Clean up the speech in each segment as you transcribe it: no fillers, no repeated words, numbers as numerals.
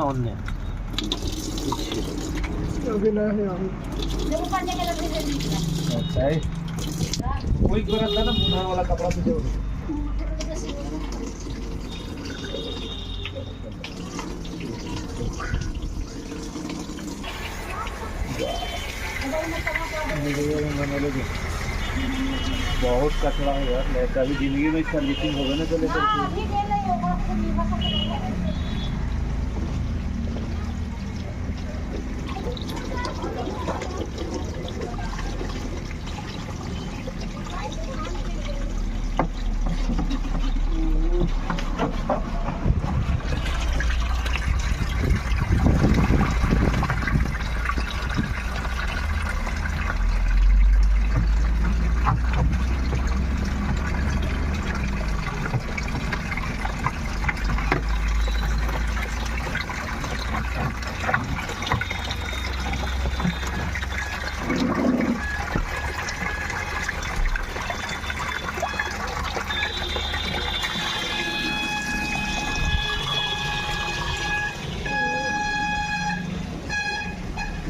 ना onne अभी ना है अभी अच्छा है कोई करत था ना मुनार वाला कपड़ा से जो बहुत कचरा है यार मैं कभी जिंदगी में सर्विसिंग होगा ना तो लेकर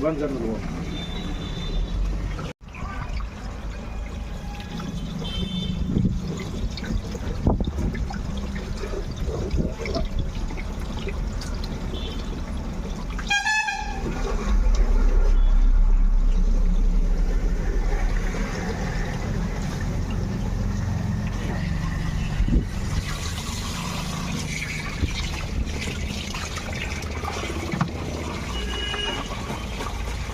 बंद कर दो